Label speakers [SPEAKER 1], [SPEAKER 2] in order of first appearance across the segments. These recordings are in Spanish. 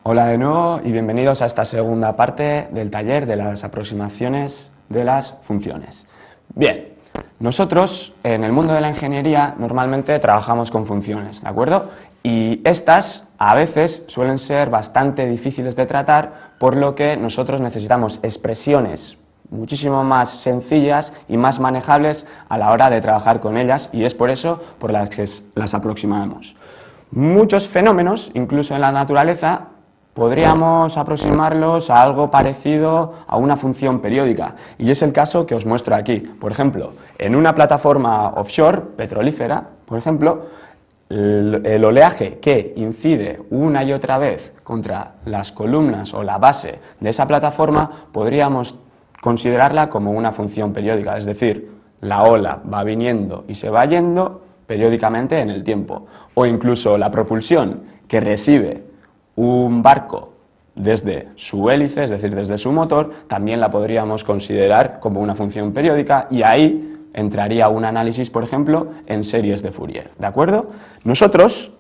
[SPEAKER 1] Hola de nuevo y bienvenidos a esta segunda parte del taller de las aproximaciones de las funciones. Bien, nosotros en el mundo de la ingeniería normalmente trabajamos con funciones, ¿de acuerdo? Y estas a veces suelen ser bastante difíciles de tratar, por lo que nosotros necesitamos expresiones muchísimo más sencillas y más manejables a la hora de trabajar con ellas, y es por eso por las que las aproximamos. Muchos fenómenos, incluso en la naturaleza, podríamos aproximarlos a algo parecido a una función periódica, y es el caso que os muestro aquí. Por ejemplo, en una plataforma offshore petrolífera, por ejemplo, el oleaje que incide una y otra vez contra las columnas o la base de esa plataforma podríamos considerarla como una función periódica, es decir, la ola va viniendo y se va yendo periódicamente en el tiempo. O incluso la propulsión que recibe un barco desde su hélice, es decir, desde su motor, también la podríamos considerar como una función periódica, y ahí entraría un análisis, por ejemplo, en series de Fourier, ¿de acuerdo? Nosotros,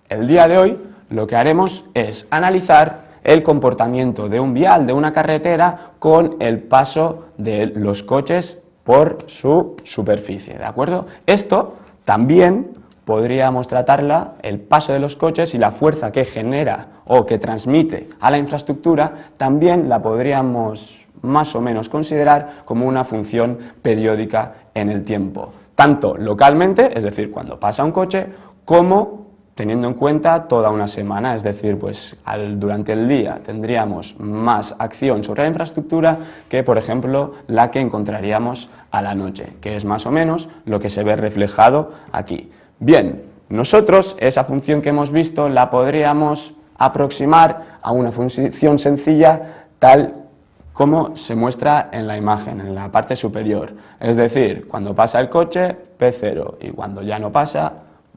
[SPEAKER 1] el día de hoy, lo que haremos es analizar el comportamiento de un vial, de una carretera, con el paso de los coches por su superficie, ¿de acuerdo? Esto también podríamos tratarla, el paso de los coches y la fuerza que genera o que transmite a la infraestructura, también la podríamos más o menos considerar como una función periódica en el tiempo, tanto localmente, es decir, cuando pasa un coche, como teniendo en cuenta toda una semana, es decir, pues durante el día tendríamos más acción sobre la infraestructura que, por ejemplo, la que encontraríamos a la noche, que es más o menos lo que se ve reflejado aquí. Bien, nosotros esa función que hemos visto la podríamos aproximar a una función sencilla tal como se muestra en la imagen, en la parte superior. Es decir, cuando pasa el coche, P0, y cuando ya no pasa,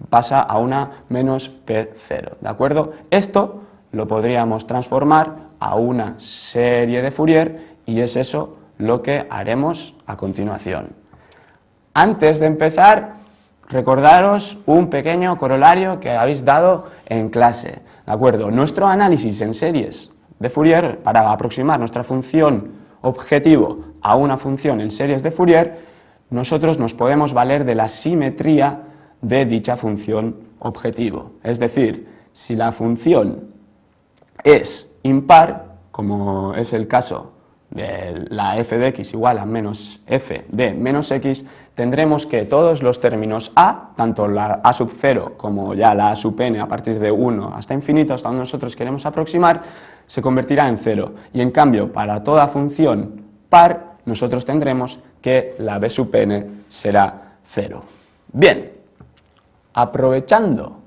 [SPEAKER 1] pasa a una menos P0, ¿de acuerdo? Esto lo podríamos transformar a una serie de Fourier, y es eso lo que haremos a continuación. Antes de empezar, recordaros un pequeño corolario que habéis dado en clase, ¿de acuerdo? Nuestro análisis en series de Fourier, para aproximar nuestra función objetivo a una función en series de Fourier, nosotros nos podemos valer de la simetría de dicha función objetivo. Es decir, si la función es impar, como es el caso de la f de x igual a menos f de menos x, tendremos que todos los términos a, tanto la a sub 0 como ya la a sub n a partir de 1 hasta infinito, hasta donde nosotros queremos aproximar, se convertirá en 0. Y en cambio, para toda función par, nosotros tendremos que la b sub n será 0. Bien, aprovechando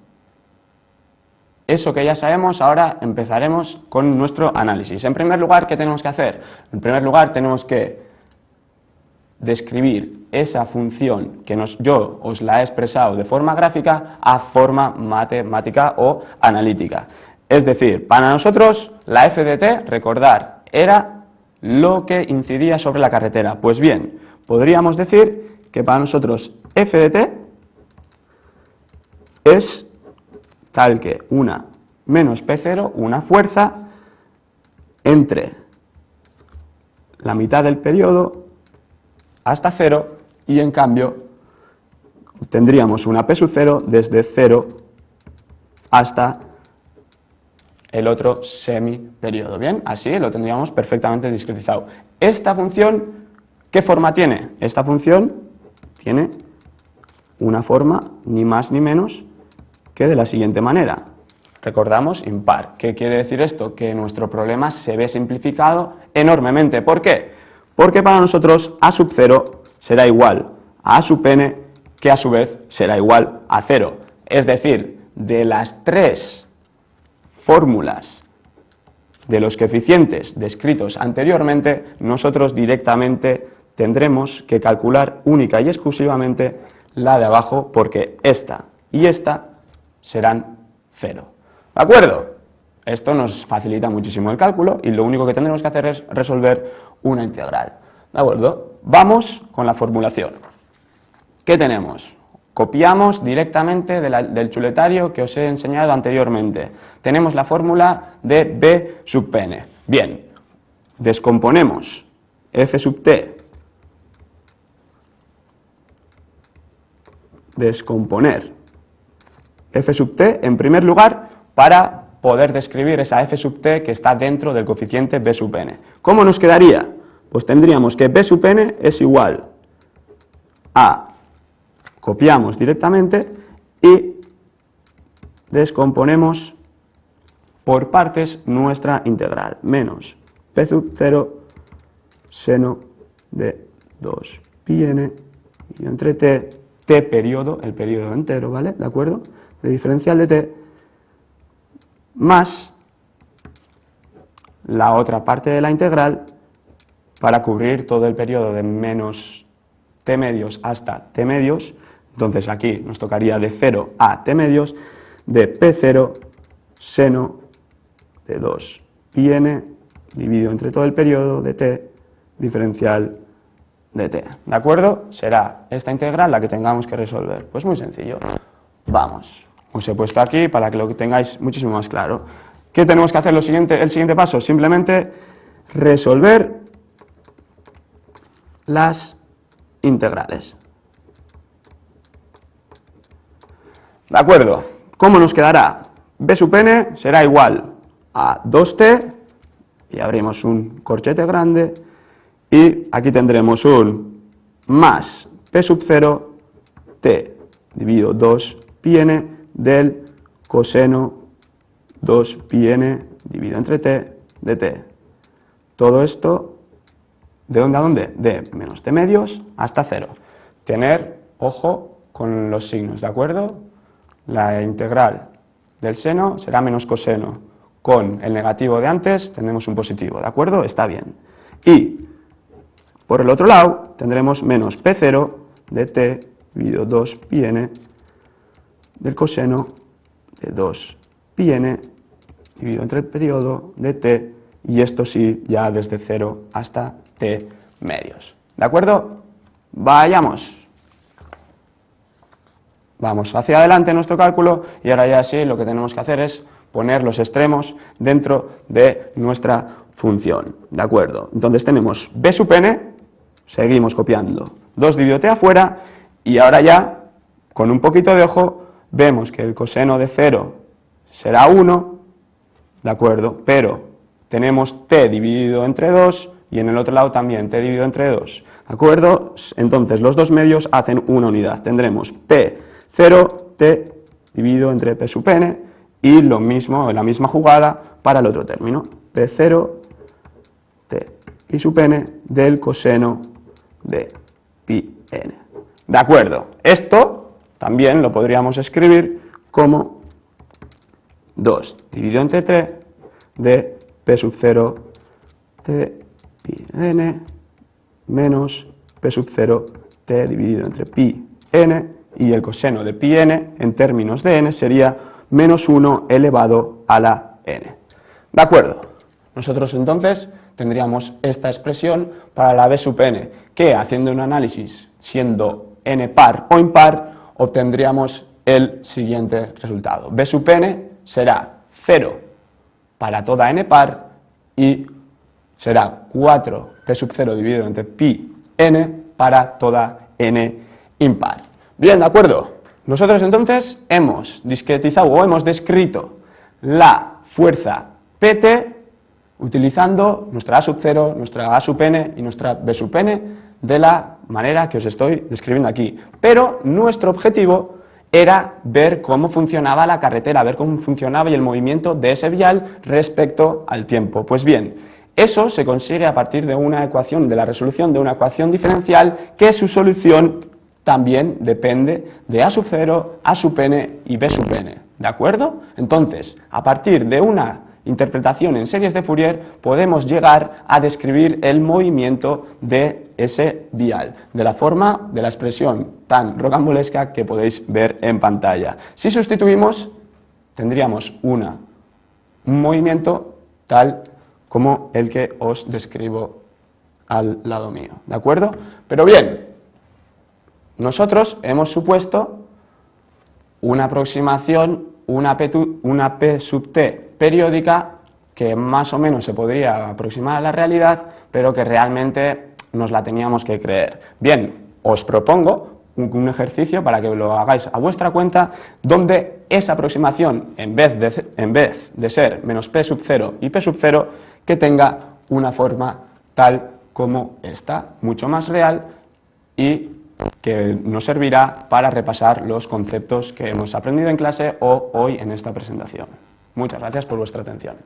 [SPEAKER 1] eso que ya sabemos, ahora empezaremos con nuestro análisis. En primer lugar, ¿qué tenemos que hacer? En primer lugar, tenemos que describir esa función que yo os la he expresado de forma gráfica a forma matemática o analítica. Es decir, para nosotros la f de t, recordar, era lo que incidía sobre la carretera. Pues bien, podríamos decir que para nosotros f de t es tal que una menos P0, una fuerza entre la mitad del periodo hasta 0, y en cambio tendríamos una P sub 0 desde 0 hasta el otro semiperiodo. Bien, así lo tendríamos perfectamente discretizado. Esta función, ¿qué forma tiene? Esta función tiene una forma ni más ni menos que de la siguiente manera. Recordamos, impar. ¿Qué quiere decir esto? Que nuestro problema se ve simplificado enormemente. ¿Por qué? Porque para nosotros a sub 0 será igual a sub n, que a su vez será igual a 0. Es decir, de las tres fórmulas de los coeficientes descritos anteriormente, nosotros directamente tendremos que calcular única y exclusivamente la de abajo, porque esta y esta serán 0. ¿De acuerdo? Esto nos facilita muchísimo el cálculo y lo único que tendremos que hacer es resolver una integral. ¿De acuerdo? Vamos con la formulación. ¿Qué tenemos? Copiamos directamente del chuletario que os he enseñado anteriormente. Tenemos la fórmula de B sub n. Bien, descomponemos f sub t. Descomponer f sub t en primer lugar para poder describir esa f sub t que está dentro del coeficiente b sub n. ¿Cómo nos quedaría? Pues tendríamos que b sub n es igual a, copiamos directamente y descomponemos por partes nuestra integral, menos p sub 0 seno de 2 pi n y entre t periodo, el periodo entero, ¿vale? ¿De acuerdo? De diferencial de t más la otra parte de la integral para cubrir todo el periodo de menos t medios hasta t medios. Entonces aquí nos tocaría de 0 a t medios de p0 seno de 2 pi n dividido entre todo el periodo de t diferencial de t. ¿De acuerdo? Será esta integral la que tengamos que resolver. Pues muy sencillo. Vamos. Os he puesto aquí para que lo tengáis muchísimo más claro. ¿Qué tenemos que hacer? El siguiente paso, simplemente resolver las integrales. ¿De acuerdo? ¿Cómo nos quedará? B sub n será igual a 2t, y abrimos un corchete grande, y aquí tendremos un más p sub 0 t dividido 2 pi n del coseno 2 pi n dividido entre t de t. Todo esto, ¿de dónde a dónde? De menos t medios hasta 0. Tener ojo con los signos, ¿de acuerdo? La integral del seno será menos coseno. Con el negativo de antes tenemos un positivo, ¿de acuerdo? Está bien. Y por el otro lado tendremos menos p0 de t dividido 2 pi n del coseno de 2 pi n dividido entre el periodo de t, y esto sí, ya desde 0 hasta t medios. ¿De acuerdo? Vayamos. Vamos hacia adelante en nuestro cálculo, y ahora ya sí lo que tenemos que hacer es poner los extremos dentro de nuestra función. ¿De acuerdo? Entonces tenemos b sub n, seguimos copiando 2 dividido t afuera, y ahora ya, con un poquito de ojo, vemos que el coseno de 0 será 1, ¿de acuerdo? Pero tenemos t dividido entre 2 y en el otro lado también t dividido entre 2, ¿de acuerdo? Entonces los dos medios hacen una unidad. Tendremos p0 t dividido entre p sub n y lo mismo, en la misma jugada para el otro término, p0 t pi sub n del coseno de pi n. ¿De acuerdo? Esto también lo podríamos escribir como 2 dividido entre 3 de p sub 0 t pi n menos p sub 0 t dividido entre pi n, y el coseno de pi n en términos de n sería menos 1 elevado a la n. ¿De acuerdo? Nosotros entonces tendríamos esta expresión para la b sub n, que haciendo un análisis siendo n par o impar, obtendríamos el siguiente resultado. B sub n será 0 para toda n par y será 4p sub 0 dividido entre pi n para toda n impar. Bien, ¿de acuerdo? Nosotros entonces hemos discretizado o hemos descrito la fuerza Pt utilizando nuestra a sub 0, nuestra a sub n y nuestra b sub n de la manera que os estoy describiendo aquí. Pero nuestro objetivo era ver cómo funcionaba la carretera, ver cómo funcionaba y el movimiento de ese vial respecto al tiempo. Pues bien, eso se consigue a partir de una ecuación, de la resolución de una ecuación diferencial, que su solución también depende de a sub 0, a sub n y b sub n. ¿De acuerdo? Entonces, a partir de una interpretación en series de Fourier podemos llegar a describir el movimiento de ese vial, de la forma de la expresión tan rocambolesca que podéis ver en pantalla. Si sustituimos, tendríamos un movimiento tal como el que os describo al lado mío, ¿de acuerdo? Pero bien, nosotros hemos supuesto una aproximación, una P sub t periódica que más o menos se podría aproximar a la realidad, pero que realmente nos la teníamos que creer. Bien, os propongo un ejercicio para que lo hagáis a vuestra cuenta, donde esa aproximación, en vez de ser menos P sub 0 y P sub 0, que tenga una forma tal como esta, mucho más real, y que nos servirá para repasar los conceptos que hemos aprendido en clase o hoy en esta presentación. Muchas gracias por vuestra atención.